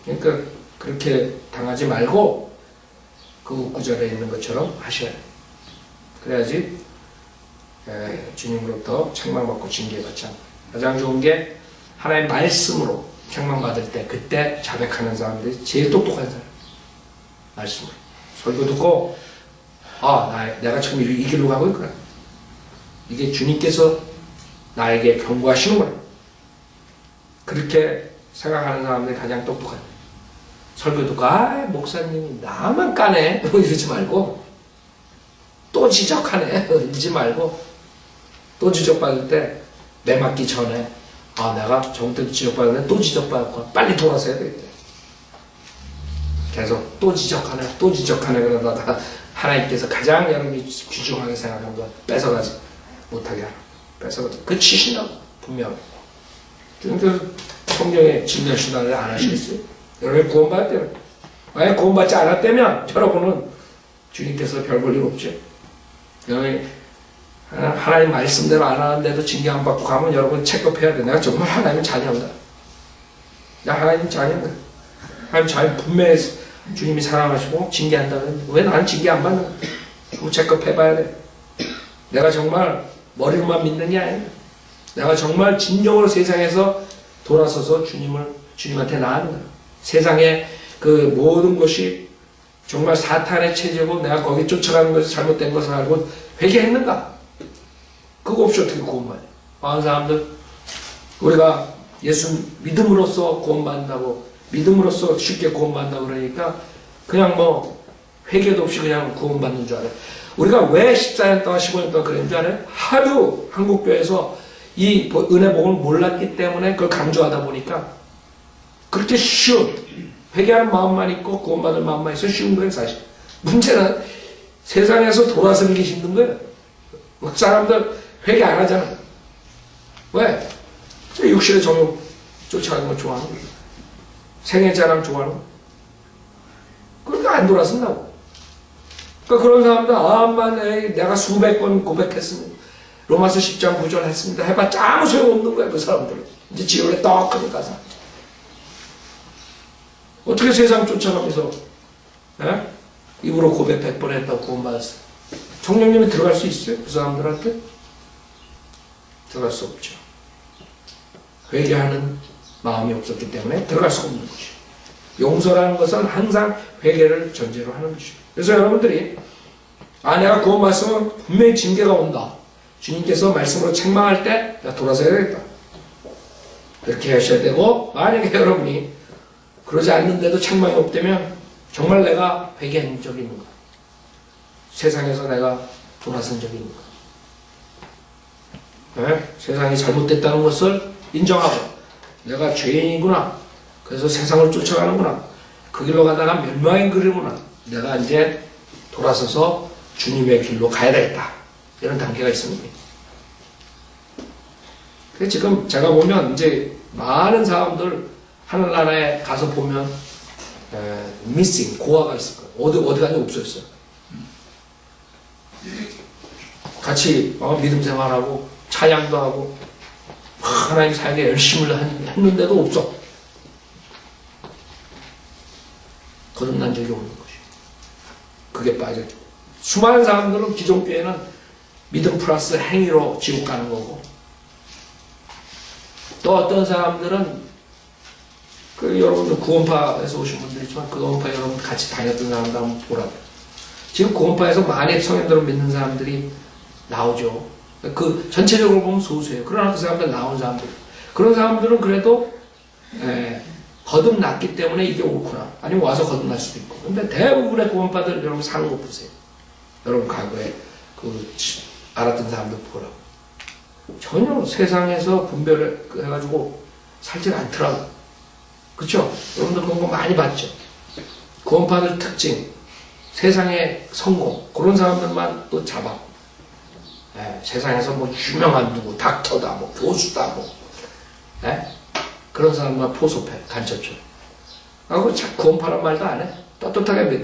Speaker 1: 그러니까 그렇게 당하지 말고 그 구절에 있는 것처럼 하셔야 돼. 그래야지 주님으로부터 책망받고 징계받지 않고. 가장 좋은 게 하나님 말씀으로 책망받을 때 그때 자백하는 사람들이 제일 똑똑한 사람. 말씀으로. 설교 듣고 내가 지금 이 길로 가고 있구나. 이게 주님께서 나에게 경고하시는구나. 그렇게 생각하는 사람들이 가장 똑똑한. 설교 듣고 목사님이 나만 까네 이러지 말고 또 지적하네 이러지 말고 또 지적받을 때 매 맞기 전에 내가 정말 지적받았네 또 지적받았고 빨리 돌아서 해야 되겠다. 계속 또 지적하네 그러다가 하나님께서 가장 여러분이 귀중하게 생각한 거 뺏어가지 못하게 하라. 뺏어가지. 그 치신다고 분명히. 주님께서 성경에 진료신앙을 안 하시겠어요? 여러분이 구원받았대요. 만약 구원받지 않았다면 여러분은 주님께서 별 볼 일 없죠. 여러분이 하나님 말씀대로 안 하는데도 징계 안 받고 가면 여러분 체크해야 돼. 내가 정말 하나님 자녀인가? 나 하나님 자녀인가? 하나님 자녀 분명히 주님이 사랑하시고 징계한다는 왜 나는 징계 안 받는 거야? 그거 체크해봐야 돼. 내가 정말 머리로만 믿는 게 아니야. 내가 정말 진정으로 세상에서 돌아서서 주님한테 나아가는 거야. 세상에 그 모든 것이 정말 사탄의 체제고 내가 거기 쫓아가는 것이 잘못된 것을 알고 회개했는가? 그거 없이 어떻게 구원받냐? 많은 사람들 우리가 예수 믿음으로써 구원받는다고 믿음으로써 쉽게 구원받는다고 그러니까 그냥 뭐 회개도 없이 그냥 구원받는 줄 알아요. 우리가 왜 14년 동안 15년 동안 그런 줄 알아요? 하도 한국교회에서 이 은혜복을 몰랐기 때문에 그걸 강조하다 보니까 그렇게 쉬운 회개하는 마음만 있고 구원받을 마음만 있어 쉬운 거예요. 사실 문제는 세상에서 돌아서는 게 힘든 거예요. 사람들 회개 안 하잖아. 왜? 육신의 정욕 쫓아가는 거 좋아하는 거예요. 생애 자랑 좋아하는 거예요. 그러니까 안 돌아선다고. 그러니까 그런 사람들 암만 내가 수백 번 고백했습니다. 로마서 10장 9절 했습니다. 해봤자 아무 소용없는 거야. 그 사람들은. 이제 지옥에 떡하니 가서. 어떻게 세상 쫓아가면서 입으로 고백 100번 했다고 구원받았어요. 성령님이 들어갈 수 있어요? 그 사람들한테? 들어갈 수 없죠. 회개하는 마음이 없었기 때문에 들어갈 수 없는 것이죠. 용서라는 것은 항상 회개를 전제로 하는 것이죠. 그래서 여러분들이 내가 구원받았으면 분명히 징계가 온다. 주님께서 말씀으로 책망할 때 내가 돌아서야 되겠다. 그렇게 하셔야 되고 만약에 여러분이 그러지 않는데도 책망이 없다면 정말 내가 회개한 적이 있는가? 세상에서 내가 돌아선 적이 있는가? 네? 세상이 잘못됐다는 것을 인정하고 내가 죄인이구나. 그래서 세상을 쫓아가는구나. 그 길로 가다가 멸망의 그리구나. 내가 이제 돌아서서 주님의 길로 가야 되겠다. 이런 단계가 있습니다. 지금 제가 보면 이제 많은 사람들 하늘나라에 가서 보면 missing, 고아가 있을 거예요. 어디 갔는지 없어졌어요. 같이 믿음 생활하고 찬양도 하고 하나님 사역에 열심히 했는데도 없어. 거듭난 적이 없는 것이. 그게 빠져요. 수많은 사람들은 기존 교회는 믿음 플러스 행위로 지옥 가는 거고 또 어떤 사람들은 여러분들 구원파에서 오신 분들 있지만 그 구원파 여러분 같이 다녔던 사람들 한번 보라고요. 지금 구원파에서 많이 성현들을 믿는 사람들이 나오죠. 그 전체적으로 보면 소수예요. 그러나 그 사람들 나온 사람들. 그런 사람들은 그래도 거듭났기 때문에 이게 옳구나. 아니면 와서 거듭날 수도 있고. 근데 대부분의 구원파들 여러분 사는 거 보세요. 여러분 과거에 알았던 사람들 보라고. 전혀 세상에서 분별을 해가지고 살질 않더라고. 그쵸? 여러분들 그런 거 많이 봤죠? 구원파들 특징, 세상의 성공, 그런 사람들만 또 잡아. 세상에서 뭐 유명한 누구, 닥터다, 뭐 교수다, 뭐. 그런 사람만 포섭해, 간첩죠. 그리고 구원파란 말도 안 해. 떳떳하게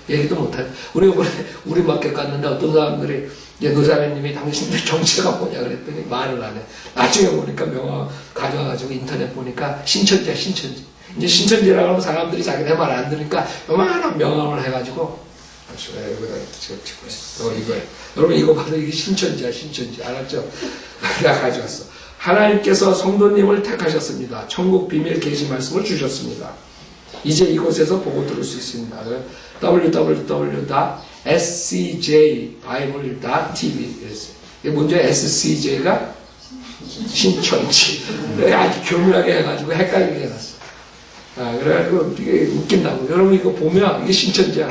Speaker 1: 얘기도 못해. 우리 마켓 갔는데 어떤 사람들이 노자매님이 당신들 정체가 뭐냐 그랬더니 말을 안 해. 나중에 보니까 명함 가져와가지고 인터넷 보니까 신천지야, 신천지. 이제 신천지라고 하면 사람들이 자기네 말 안 들으니까 요만한 명함을 해가지고 지금 찍고 있어. 이거예요. 여러분 이거 봐도 이게 신천지야, 신천지. 알았죠? 내가 가져왔어. 하나님께서 성도님을 택하셨습니다. 천국 비밀 계시 말씀을 주셨습니다. 이제 이곳에서 보고 들을 수 있습니다. www.scjbible.tv 이게 문제 SCJ가 신천지. 아주 교묘하게 해가지고 헷갈리게 해놨어. 그래가지고 이게 웃긴다고. 여러분 이거 보면 이게 신천지야.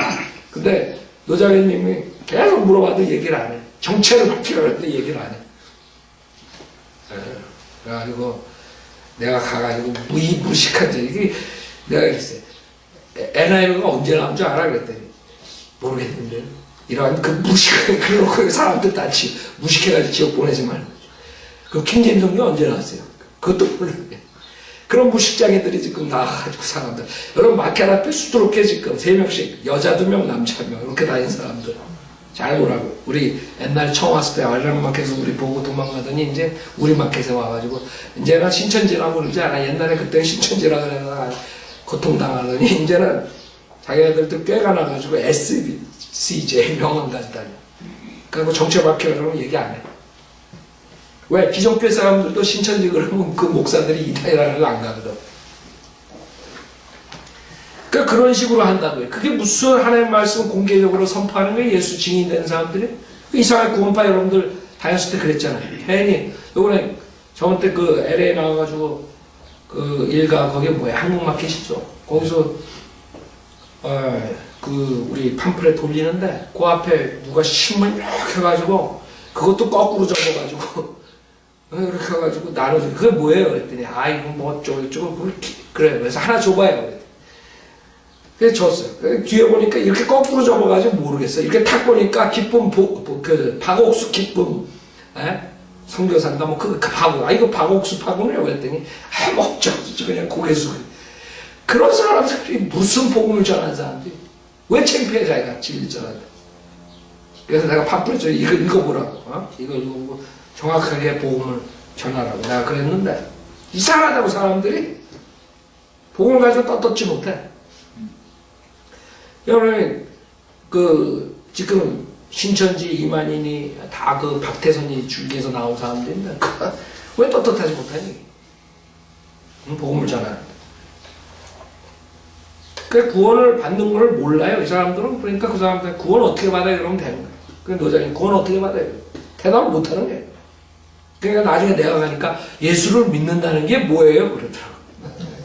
Speaker 1: 근데 노장현님이 계속 물어봐도 얘기를 안 해. 정체를 밝히려고 했는데 얘기를 안 해. 그래가지고 내가 가가지고 무식한 이게 내가 그랬어요. NIV가 언제 나온 줄 알아? 그랬더니 모르겠는데 이러한 그 무식한 그러고 사람들 다 무식해가지고 지옥 보내지 말고. 그 킹제임스 성경 언제 나왔어요? 그것도 모르겠네. 그런 무식장애들이 지금 나와가지고 사람들. 여러분 마켓 앞에 수두룩해 지금 3명씩 여자 2명 남자 1명 이렇게 다니는 사람들 잘 보라고. 우리 옛날 처음 왔을 때 알랑 마켓에서 우리 보고 도망가더니 이제 우리 마켓에 와가지고 이제는 신천지라고 그러지 않아. 옛날에 그때 신천지라고 그래서 고통당하더니 이제는 자기네들도 꾀가 나가지고 SBCJ 명언까지 다녀. 그리고 정체 박혀라고 얘기 안 해. 왜? 기존교회 사람들도 신천지 그러면 그 목사들이 이단이라는 걸 안 가거든. 그러니까 그런 식으로 한다고요. 그게 무슨 하나님의 말씀 공개적으로 선포하는 거예요? 예수 증인되는 사람들이? 그 이스라엘 구원파 여러분들 다녔을 때 그랬잖아요. 괜히 요번에 저번 때 그 LA 나와가지고 그 일가 거기 뭐야 한국마켓이죠. 거기서 그 우리 팜플렛 돌리는데 그 앞에 누가 신문 이렇게 해가지고 그것도 거꾸로 접어가지고 이렇게 해가지고 나눠줘. 그게 뭐예요? 그랬더니 이거 뭐 어쩌고 그래. 그래서 하나 줘봐요. 그랬더니. 그래서 줬어요. 그래서 뒤에 보니까 이렇게 거꾸로 접어가지고 모르겠어요. 이렇게 탁 보니까 기쁨 그 박옥수 기쁨 선교사인가 뭐 그 박옥 이거 박옥수 파군이라고 그랬더니 뭐 어쩌고 그냥 고개 숙여. 그런 사람들이 무슨 복음을 전하는 사람들이 왜 창피해 자기가 진리 전하는데. 그래서 내가 팜플렛 이거 읽어보라고. 이거 읽어보고 정확하게 복음을 전하라고 내가 그랬는데 이상하다고 사람들이 복음을 가지고 떳떳지 못해. 여러분 그 지금 신천지 이만희니 다 그 박태선이 줄기에서 나온 사람들인데 왜 떳떳하지 못하니? 복음을 전하는데. 그 구원을 받는 걸 몰라요 이 사람들은. 그러니까 그 사람들 구원 어떻게 받아요? 그러면 되는 거예요. 그 노장님 구원 어떻게 받아요? 대답을 못하는 거예요. 그러니까 나중에 내가 가니까 예수를 믿는다는 게 뭐예요? 그러더라고.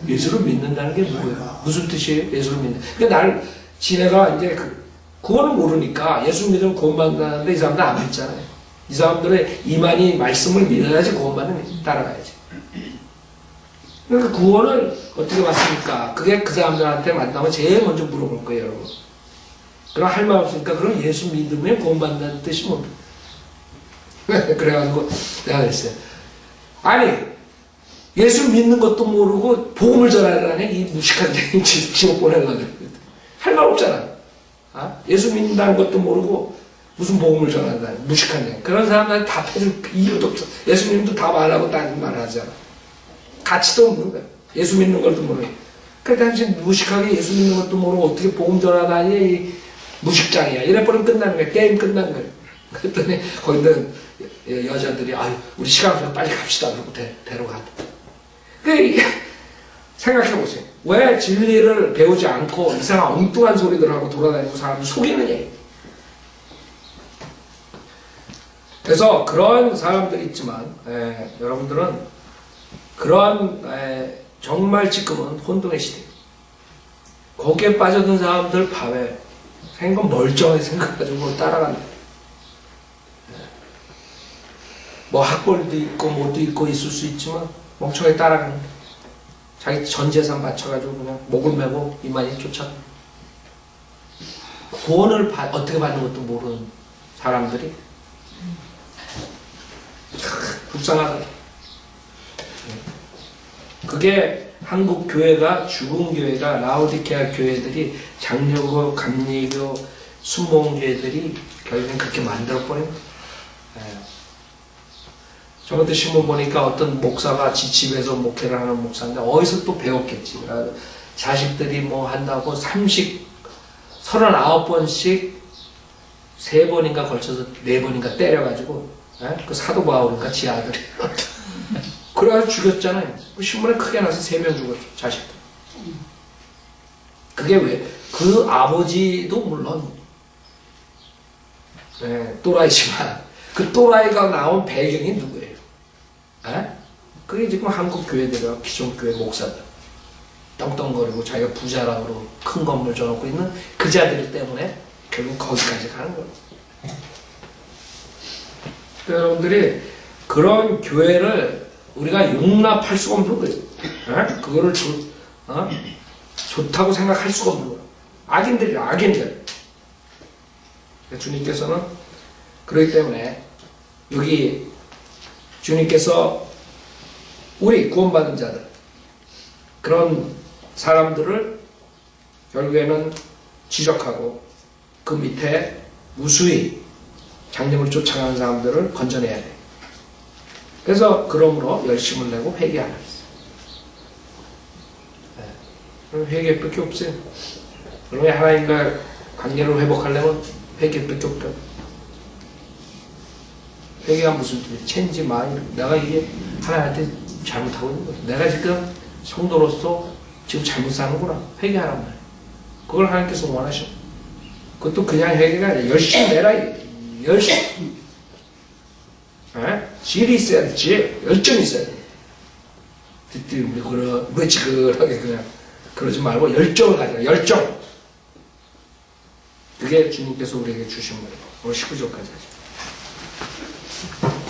Speaker 1: 예수를 믿는다는 게 뭐예요? 무슨 뜻이에요? 예수를 믿는. 그러니까 나를 지네가 이제 그 구원을 모르니까 예수 믿으면 구원받는다는데 이 사람들 안 믿잖아요. 이 사람들의 이만희 말씀을 믿어야지 구원받는 따라가야지. 그러니까 구원을 어떻게 받습니까? 그게 그 사람들한테 만나면 제일 먼저 물어볼 거예요, 여러분. 그럼 할 말 없으니까 그럼 예수 믿으면 구원받는다는 뜻이 뭡니까? 그래가지고 내가 그랬어요. 아니 예수 믿는 것도 모르고 복음을 전하라니 이 무식한 데 지옥 보내려고 할 말 없잖아. 예수 믿는다는 것도 모르고 무슨 복음을 전한다. 무식한 데 그런 사람들한테 답해줄 이유도 없어. 예수님도 답 안 하고 딴 말 하잖아. 가치도 없는 거야. 예수 믿는 것도 모르고. 그러니까 당신 무식하게 예수 믿는 것도 모르고 어떻게 복음 전하다니 이 무식장이야. 이래버리면 끝나는 거야. 게임 끝나는 거야. 그랬더니 거기다 여자들이 우리 시간 없어서 빨리 갑시다. 그러고 데려간다. 그러니까 생각해보세요. 왜 진리를 배우지 않고 이상한 엉뚱한 소리들 하고 돌아다니고 사람을 속이느냐. 그래서 그런 사람들이 있지만 여러분들은 그런 정말 지금은 혼돈의 시대. 거기에 빠져든 사람들 밤에 생각 멀쩡하게 생각가지고 따라간다. 뭐 학벌도 있고 뭐도 있고 있을 수 있지만 멍청하게 따라간다. 자기 전 재산 바쳐가지고 그냥 목을 메고 이만희 쫓아가. 구원을 어떻게 받는 것도 모르는 사람들이 불쌍하다. 그게 한국 교회가 죽은 교회가 라오디케아 교회들이 장려교, 감리교, 순복음교회들이 결국엔 그렇게 만들어버린 거예요. 저번에 신문 보니까 어떤 목사가 집에서 목회를 하는 목사인데 어디서 또 배웠겠지. 자식들이 뭐 한다고 39번씩 3번인가 걸쳐서 4번인가 때려가지고 그 사도 바울인가 지 아들이 그래가지고 죽였잖아요. 그 신문에 크게 나서 3명 죽었죠. 자식들. 그게 왜? 그 아버지도 물론 또라이지만 그 또라이가 나온 배경이 누구예요? 그게 지금 한국 교회들과 기존 교회 목사들. 떵떵거리고 자기가 부자라고 큰 건물 줘놓고 있는 그 자들 때문에 결국 거기까지 가는 거예요. 여러분들이 그런 교회를 우리가 용납할 수가 없는 거예요. 그거를 좋다고 생각할 수가 없는 거예요. 악인들이야, 악인들. 주님께서는 그렇기 때문에 여기 주님께서 우리 구원받은 자들, 그런 사람들을 결국에는 지적하고 그 밑에 무수히 장님을 쫓아가는 사람들을 건져내야 돼. 그래서 그러므로 열심을 내고 회개하라. 그럼 회개밖에 없어요. 그러면 하나님과 관계를 회복하려면 회개밖에 없다. 회개가 무슨 뜻이야? 체인지 마인드. 내가 이게 하나님한테 잘못하고 있는 거야. 내가 지금 성도로서 지금 잘못 사는구나. 회개하란 말이야. 그걸 하나님께서 원하셔. 그것도 그냥 회개가 아니라 열심히 내라. 열심히. 질이 있어야 돼. 질. 열정이 있어야 돼. 지글하게 그냥 그러지 말고 열정을 가져라. 열정. 그게 주님께서 우리에게 주신 거예요. 오늘 19절까지 하죠.